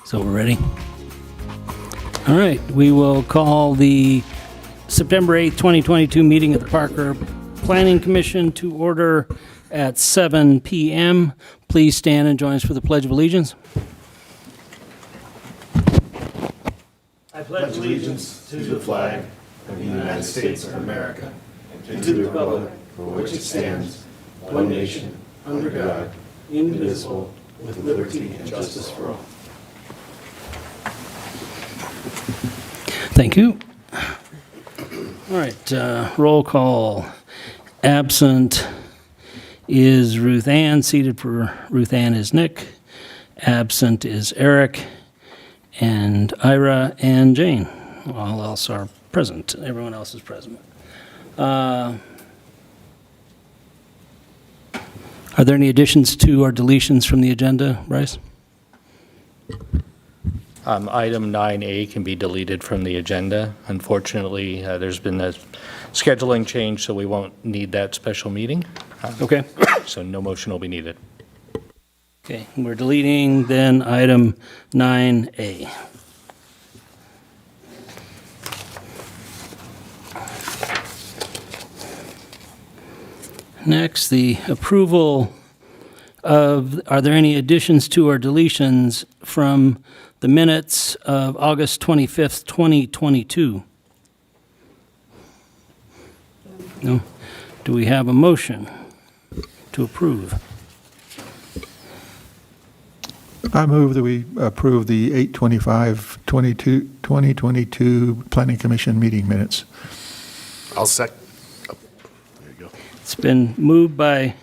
So we're ready? All right, we will call the September 8th, 2022 meeting of the Parker Planning Commission to order at 7 p.m. Please stand and join us for the Pledge of Allegiance. I pledge allegiance to the flag of the United States of America and to the republic for which it stands, one nation, under God, indivisible, with liberty and justice for all. Thank you. All right, roll call. Absent is Ruth Ann. Seated for Ruth Ann is Nick. Absent is Eric and Ira and Jane. All else are present. Everyone else is present. Are there any additions to or deletions from the agenda, Bryce? Item 9A can be deleted from the agenda. Unfortunately, there's been a scheduling change, so we won't need that special meeting. Okay. So no motion will be needed. Okay, we're deleting then item 9A. Next, the approval of, are there any additions to or deletions from the minutes of August 25th, 2022? No? Do we have a motion to approve? I move that we approve the 8/25/2022 Planning Commission meeting minutes. I'll there you go. It's been moved by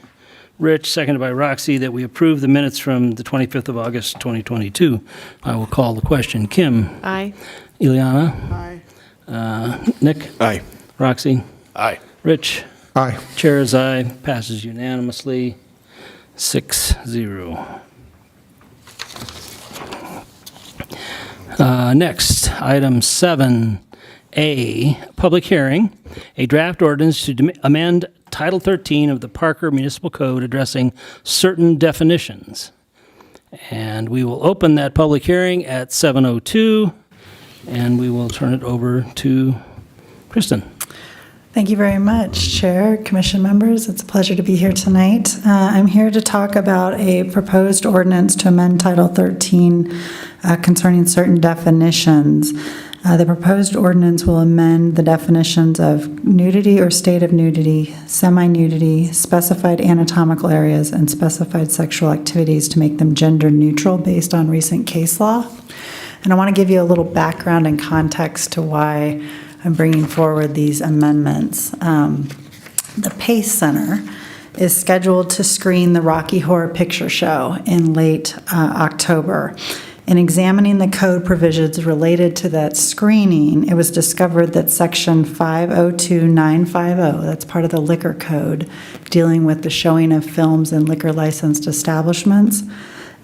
Rich, seconded by Roxy, that we approve the minutes from the 25th of August, 2022. I will call the question. Kim? Aye. Ileana? Aye. Nick? Aye. Roxy? Aye. Rich? Aye. Chair is aye. Passes unanimously, 6-0. Next, item 7A, public hearing, a draft ordinance to amend Title 13 of the Parker Municipal Code addressing certain definitions. And we will open that public hearing at 7:02, and we will turn it over to Kristen. Thank you very much, Chair, Commission members. It's a pleasure to be here tonight. I'm here to talk about a proposed ordinance to amend Title 13 concerning certain definitions. The proposed ordinance will amend the definitions of nudity or state of nudity, semi-nudity, specified anatomical areas, and specified sexual activities to make them gender neutral based on recent case law. And I want to give you a little background and context to why I'm bringing forward these amendments. The Pace Center is scheduled to screen the Rocky Horror Picture Show in late October. In examining the code provisions related to that screening, it was discovered that Section 502950, that's part of the liquor code, dealing with the showing of films in liquor licensed establishments,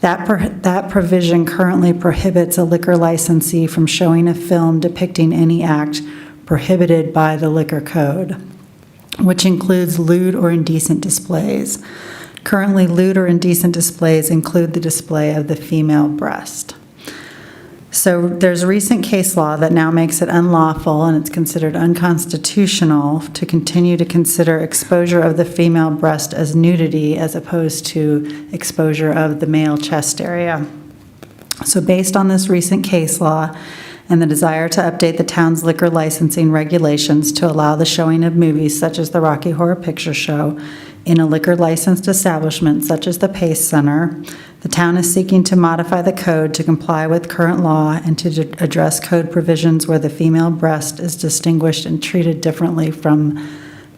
that provision currently prohibits a liquor licensee from showing a film depicting any act prohibited by the liquor code, which includes lewd or indecent displays. Currently, lewd or indecent displays include the display of the female breast. So there's a recent case law that now makes it unlawful, and it's considered unconstitutional to continue to consider exposure of the female breast as nudity as opposed to exposure of the male chest area. So based on this recent case law and the desire to update the town's liquor licensing regulations to allow the showing of movies such as the Rocky Horror Picture Show in a liquor licensed establishment such as the Pace Center, the town is seeking to modify the code to comply with current law and to address code provisions where the female breast is distinguished and treated differently from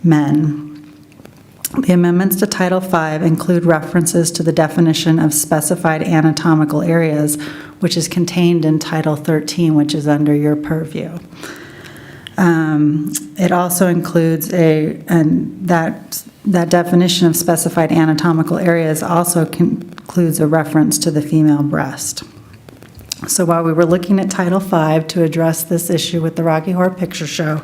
men. The amendments to Title V include references to the definition of specified anatomical areas, which is contained in Title 13, which is under your purview. It also includes that definition of specified anatomical areas also includes a reference to the female breast. So while we were looking at Title V to address this issue with the Rocky Horror Picture Show,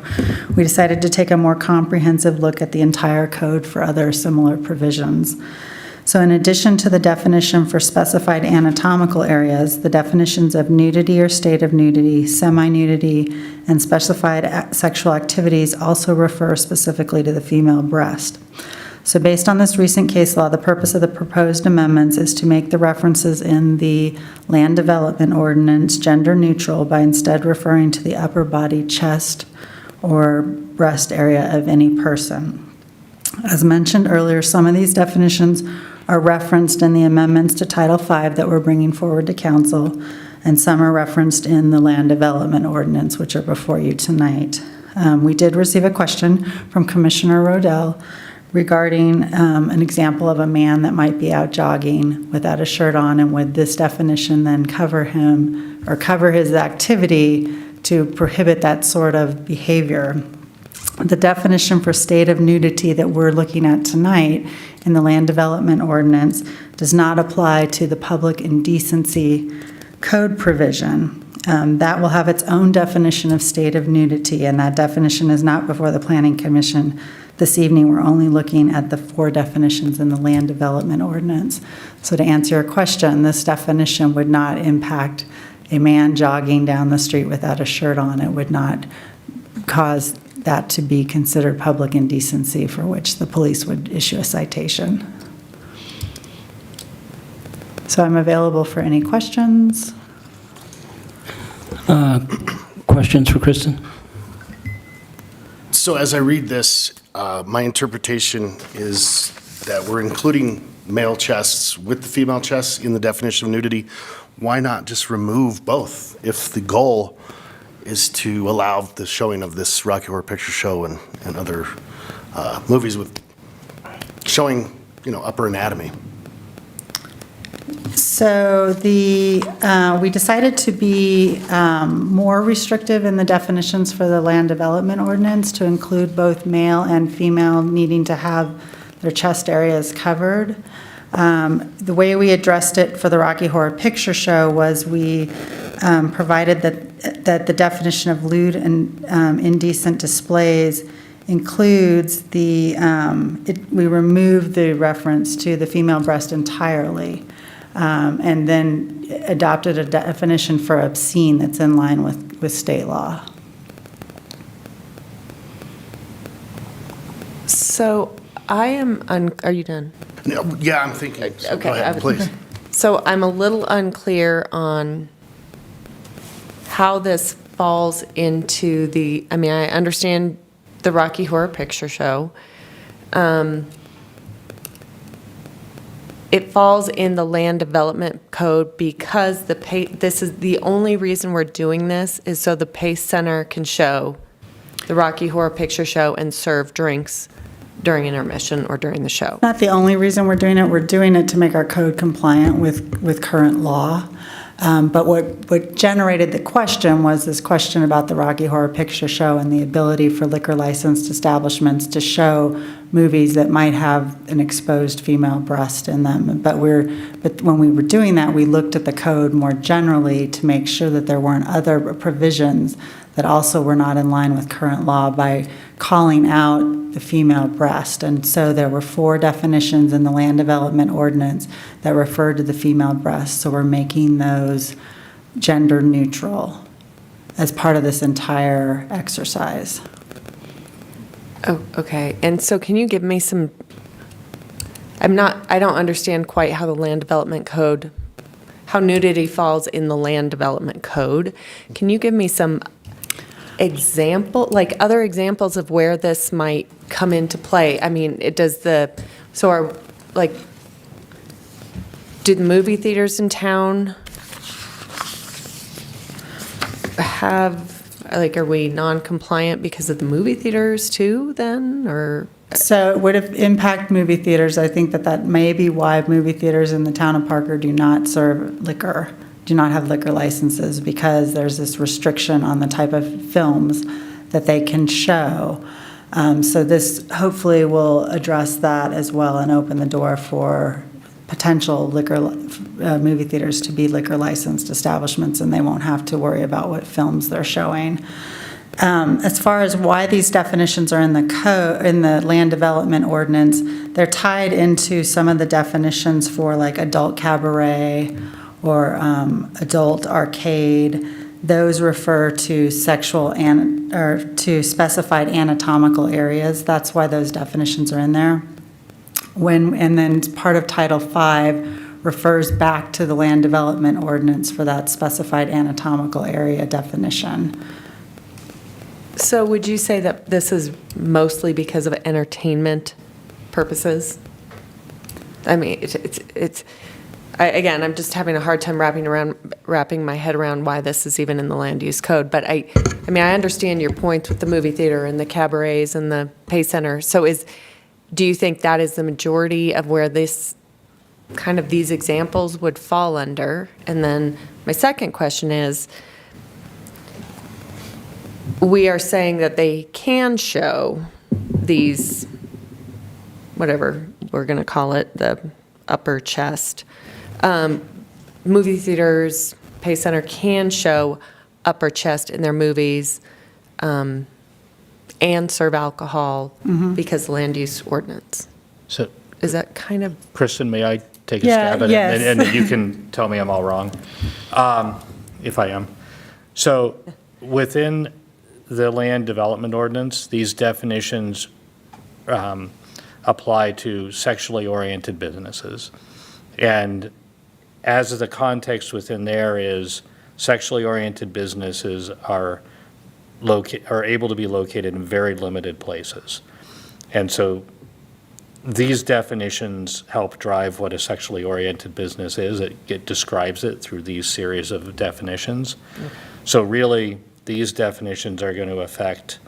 we decided to take a more comprehensive look at the entire code for other similar provisions. So in addition to the definition for specified anatomical areas, the definitions of nudity or state of nudity, semi-nudity, and specified sexual activities also refer specifically to the female breast. So based on this recent case law, the purpose of the proposed amendments is to make the references in the land development ordinance gender neutral by instead referring to the upper body, chest, or breast area of any person. As mentioned earlier, some of these definitions are referenced in the amendments to Title V that we're bringing forward to council, and some are referenced in the land development ordinance, which are before you tonight. We did receive a question from Commissioner Rodell regarding an example of a man that might be out jogging without a shirt on, and would this definition then cover him or cover his activity to prohibit that sort of behavior? The definition for state of nudity that we're looking at tonight in the land development ordinance does not apply to the public indecency code provision. That will have its own definition of state of nudity, and that definition is not before the Planning Commission this evening. We're only looking at the 4 definitions in the land development ordinance. So to answer your question, this definition would not impact a man jogging down the street without a shirt on. It would not cause that to be considered public indecency for which the police would issue a citation. So I'm available for any questions. Questions for Kristen? So as I read this, my interpretation is that we're including male chests with the female chests in the definition of nudity. Why not just remove both if the goal is to allow the showing of this Rocky Horror Picture Show and other movies with showing, upper anatomy? So we decided to be more restrictive in the definitions for the land development ordinance to include both male and female needing to have their chest areas covered. The way we addressed it for the Rocky Horror Picture Show was we provided that the definition of lewd and indecent displays includes we removed the reference to the female breast entirely, and then adopted a definition for obscene that's in line with state law. So I am, are you done? No, yeah, I'm thinking. So Okay, Go ahead, please. So I'm a little unclear on how this falls into I understand the Rocky Horror Picture Show. It falls in the land development code because this is the only reason we're doing this is so the Pace Center can show the Rocky Horror Picture Show and serve drinks during intermission or during the show. Not the only reason we're doing it. We're doing it to make our code compliant with current law. But what generated the question was this question about the Rocky Horror Picture Show and the ability for liquor licensed establishments to show movies that might have an exposed female breast in them. But when we were doing that, we looked at the code more generally to make sure that there weren't other provisions that also were not in line with current law by calling out the female breast. And so there were 4 definitions in the land development ordinance that referred to the female breast. So we're making those gender neutral as part of this entire exercise. Oh, okay. And so can you give me some, I don't understand quite how the land development code, how nudity falls in the land development code. Can you give me some other examples of where this might come into play? I mean, do the movie theaters in town are we non-compliant because of the movie theaters too then, or? So it would have impact movie theaters. I think that may be why movie theaters in the town of Parker do not serve liquor, do not have liquor licenses, because there's this restriction on the type of films that they can show. So this hopefully will address that as well and open the door for potential movie theaters to be liquor licensed establishments, and they won't have to worry about what films they're showing. As far as why these definitions are in the land development ordinance, they're tied into some of the definitions for like adult cabaret or adult arcade. Those refer to or to specified anatomical areas. That's why those definitions are in there. And then part of Title V refers back to the land development ordinance for that specified anatomical area definition. So would you say that this is mostly because of entertainment purposes? I mean, again, I'm just having a hard time wrapping my head around why this is even in the land use code. But I mean, I understand your points with the movie theater and the cabarets and the pay center. So do you think that is the majority of where these examples would fall under? And then my second question is, we are saying that they can show these, whatever we're going to call it, the upper chest. Movie theaters, pay center can show upper chest in their movies and serve alcohol because land use ordinance. So, Is that kind of? Kristen, may I take a Yeah, stab at yes. it? And you can tell me I'm all wrong, if I am. So within the land development ordinance, these definitions apply to sexually oriented businesses. And as the context within there is sexually oriented businesses are able to be located in very limited places. And so these definitions help drive what a sexually oriented business is. It describes it through these series of definitions. Okay. So really, these definitions are going to affect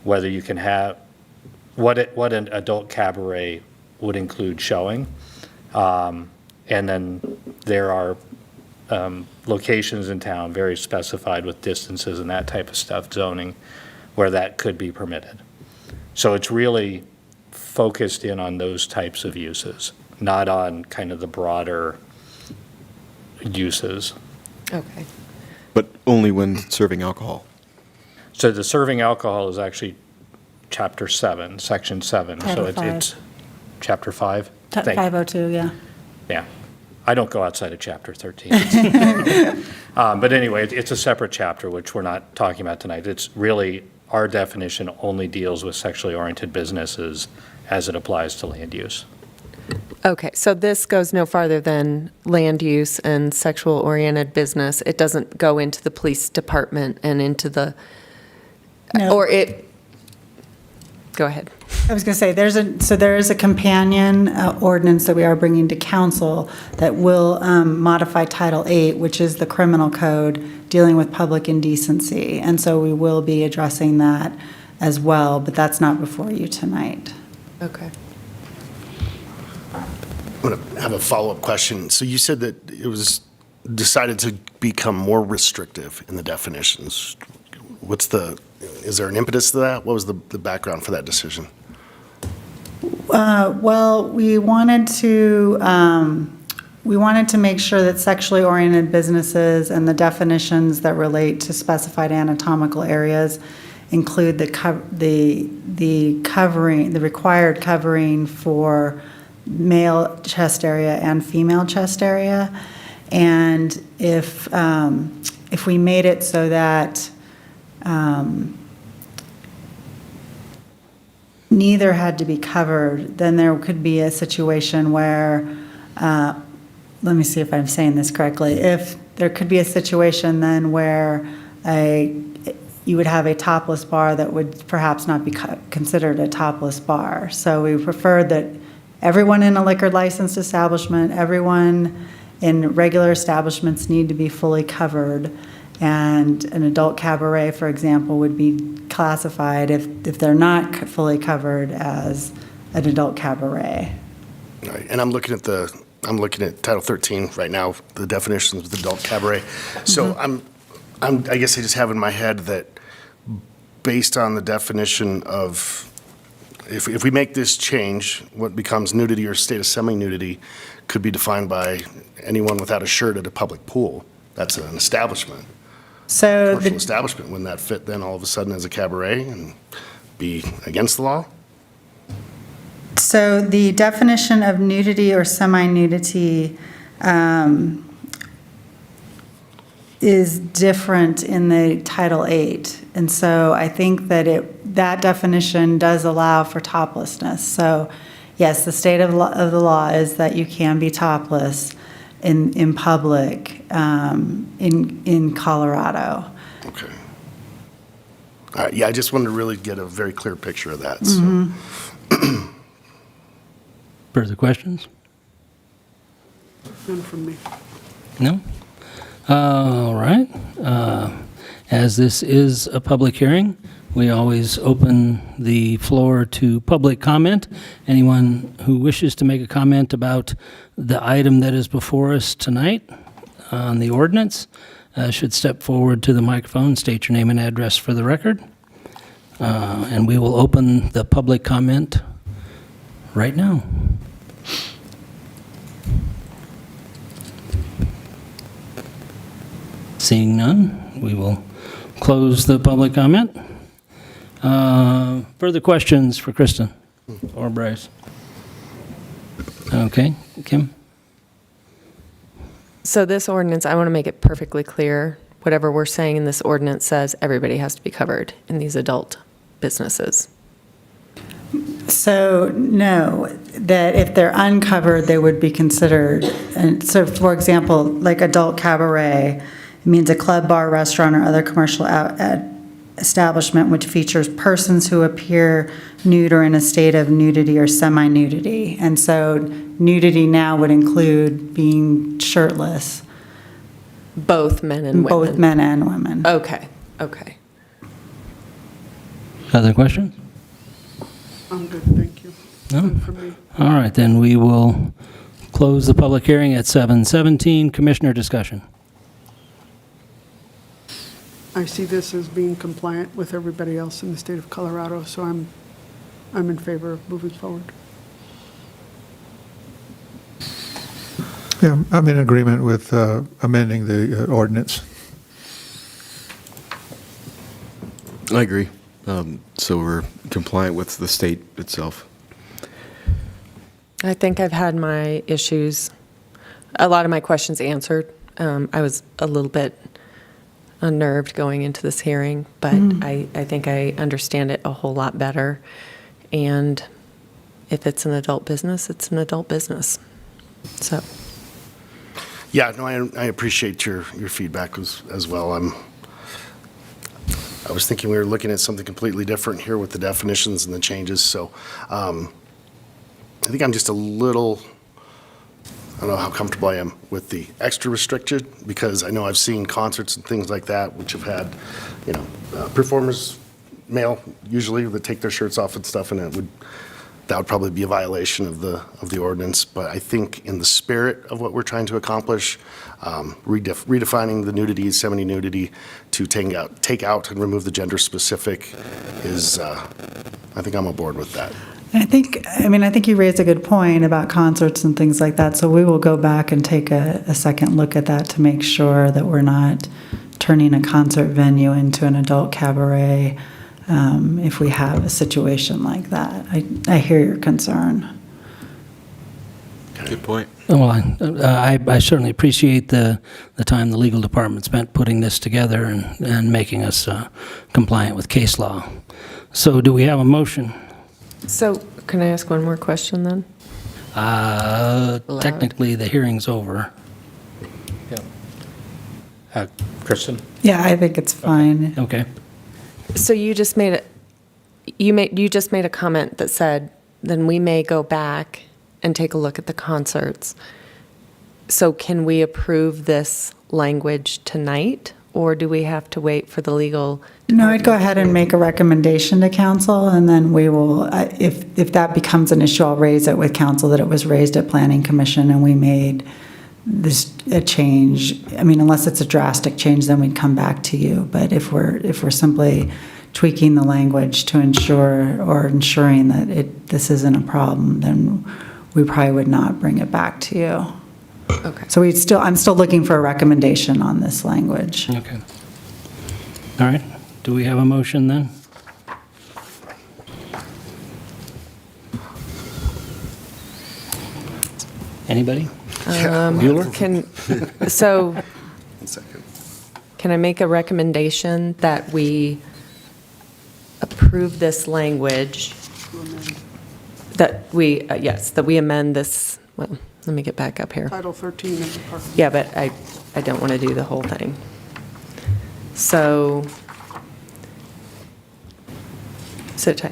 whether you can have, what an adult cabaret would include showing. And then there are locations in town, very specified with distances and that type of stuff, zoning, where that could be permitted. So it's really focused in on those types of uses, not on kind of the broader uses. Okay. But only when serving alcohol. So the serving alcohol is actually Chapter 7, Section 7. Title So it's Chapter 5? 502, yeah. Yeah. I don't go outside of Chapter 13. But anyway, it's a separate chapter, which we're not talking about tonight. It's really, our definition only deals with sexually oriented businesses as it applies to land use. Okay, so this goes no farther than land use and sexual-oriented business. It doesn't go into the police department and into the, No. or it, go ahead. I was going to say, there is a companion ordinance that we are bringing to council that will modify Title 8, which is the criminal code dealing with public indecency. And so we will be addressing that as well, but that's not before you tonight. Okay. I'm going to have a follow-up question. So you said that it was decided to become more restrictive in the definitions. Is there an impetus to that? What was the background for that decision? Well, we wanted to make sure that sexually oriented businesses and the definitions that relate to specified anatomical areas include the required covering for male chest area and female chest area. And if we made it so that neither had to be covered, then there could be a situation where, let me see if I'm saying this correctly, if there could be a situation then where you would have a topless bar that would perhaps not be considered a topless bar. So we preferred that everyone in a liquor licensed establishment, everyone in regular establishments need to be fully covered. And an adult cabaret, for example, would be classified if they're not fully covered as an adult cabaret. All right, and I'm looking at Title 13 right now, the definitions of the adult cabaret. So I guess I just have in my head that based on the definition of, if we make this change, what becomes nudity or state of semi-nudity could be defined by anyone without a shirt at a public pool. That's an establishment. So commercial the establishment. Wouldn't that fit then all of a sudden as a cabaret and be against the law? So the definition of nudity or semi-nudity is different in the Title VIII. And so I think that that definition does allow for toplessness. So yes, the state of the law is that you can be topless in public in Colorado. Okay. All right, yeah, I just wanted to really get a very clear picture of that, so. Further questions? None from me. No? All right. As this is a public hearing, we always open the floor to public comment. Anyone who wishes to make a comment about the item that is before us tonight on the ordinance should step forward to the microphone, state your name and address for the record, and we will open the public comment right now. Seeing none, we will close the public comment. Further questions for Kristen or Bryce? Okay, Kim? So this ordinance, I want to make it perfectly clear, whatever we're saying in this ordinance says everybody has to be covered in these adult businesses. So, no, that if they're uncovered, they would be considered, and so, for example, like adult cabaret, it means a club, bar, restaurant, or other commercial establishment which features persons who appear nude or in a state of nudity or semi-nudity. And so nudity now would include being shirtless, Both men and women? both men and women. Okay, okay. Other questions? I'm good, thank you. No? None from me. All right, then we will close the public hearing at 7:17. Commissioner discussion. I see this as being compliant with everybody else in the state of Colorado, so I'm in favor of moving forward. Yeah, I'm in agreement with amending the ordinance. I agree. So we're compliant with the state itself. I think I've had my issues, a lot of my questions answered. I was a little bit unnerved going into this hearing, but I think I understand it a whole lot better. And if it's an adult business, it's an adult business. So, Yeah, no, I appreciate your feedback as well. I was thinking we were looking at something completely different here with the definitions and the changes, so I think I'm just a little, I don't know how comfortable I am with the extra restricted, because I know I've seen concerts and things like that which have had, performers, male usually, that take their shirts off and stuff, and that would probably be a violation of the ordinance. But I think in the spirit of what we're trying to accomplish, redefining the nudity, semi-nudity, to take out and remove the gender specific is, I think I'm aboard with that. I think you raised a good point about concerts and things like that, so we will go back and take a second look at that to make sure that we're not turning a concert venue into an adult cabaret if we have a situation like that. I hear your concern. Good point. Well, I certainly appreciate the time the legal department spent putting this together and making us compliant with case law. So do we have a motion? so can I ask one more question then? Technically, the hearing's over. Kristen? Yeah, I think it's fine. Okay. So you just made a comment that said, then we may go back and take a look at the concerts. So can we approve this language tonight, or do we have to wait for the legal? No, I'd go ahead and make a recommendation to council, and then we will, if that becomes an issue, I'll raise it with council that it was raised at Planning Commission and we made a change. I mean, unless it's a drastic change, then we'd come back to you. But if we're simply tweaking the language to ensuring that this isn't a problem, then we probably would not bring it back to you. Okay. So I'm still looking for a recommendation on this language. Okay. All right, do we have a motion then? Anybody? Bueller? So One second. can I make a recommendation that we approve this language? That we, yes, that we amend this, well, let me get back up here. Title 13 of the park. Yeah, but I don't want to do the whole thing. So tight.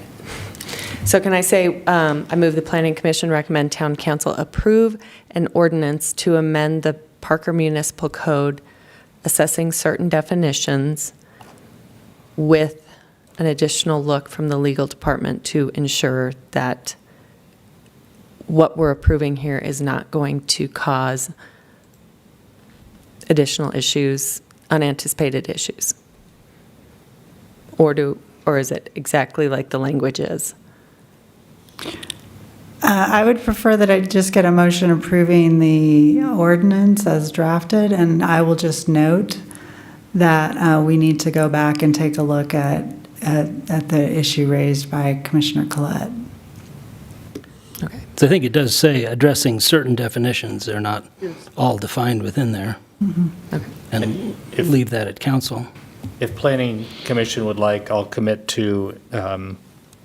So can I say, I move the Planning Commission recommend Town Council approve an ordinance to amend the Parker Municipal Code assessing certain definitions with an additional look from the legal department to ensure that what we're approving here is not going to cause additional issues, unanticipated issues? Or is it exactly like the language is? I would prefer that I just get a motion approving the ordinance as drafted, and I will just note that we need to go back and take a look at the issue raised by Commissioner Collette. Okay. So I think it does say addressing certain definitions. They're not all defined within there. Okay. And leave that at council. If Planning Commission would like, I'll commit to,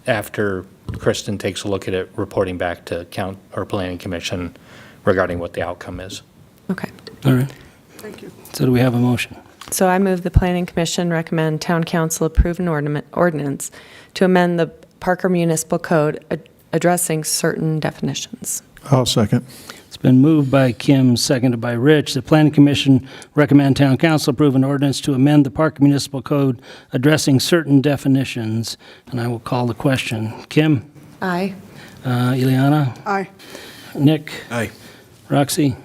after Kristen takes a look at it, reporting back to Planning Commission regarding what the outcome is. Okay. All right. Thank you. So do we have a motion? So I move the Planning Commission recommend Town Council approve an ordinance to amend the Parker Municipal Code addressing certain definitions. I'll second. It's been moved by Kim, seconded by Rich. The Planning Commission recommend Town Council approve an ordinance to amend the Parker Municipal Code addressing certain definitions. And I will call the question. Kim? Aye. Ileana? Aye. Nick? Aye. Roxy?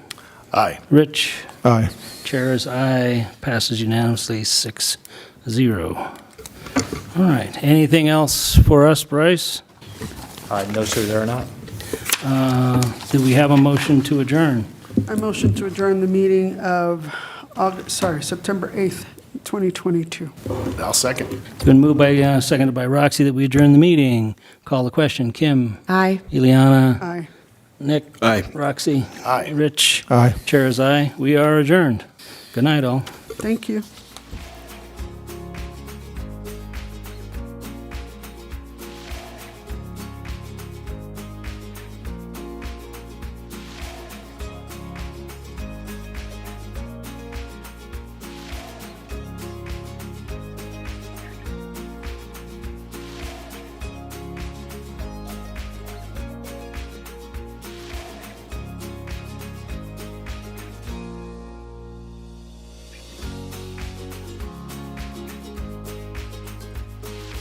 Aye. Rich? Aye. Chair is aye. Passes unanimously 6-0. All right. Anything else for us, Bryce? No, sir, there are not. Do we have a motion to adjourn? I motion to adjourn the meeting of September 8th, 2022. I'll second. It's been moved by, seconded by Roxy that we adjourn the meeting. Call the question. Kim? Aye. Ileana? Aye. Nick? Aye. Roxy? Aye. Rich? Aye. Chair is aye. We are adjourned. Good night, all. Thank you.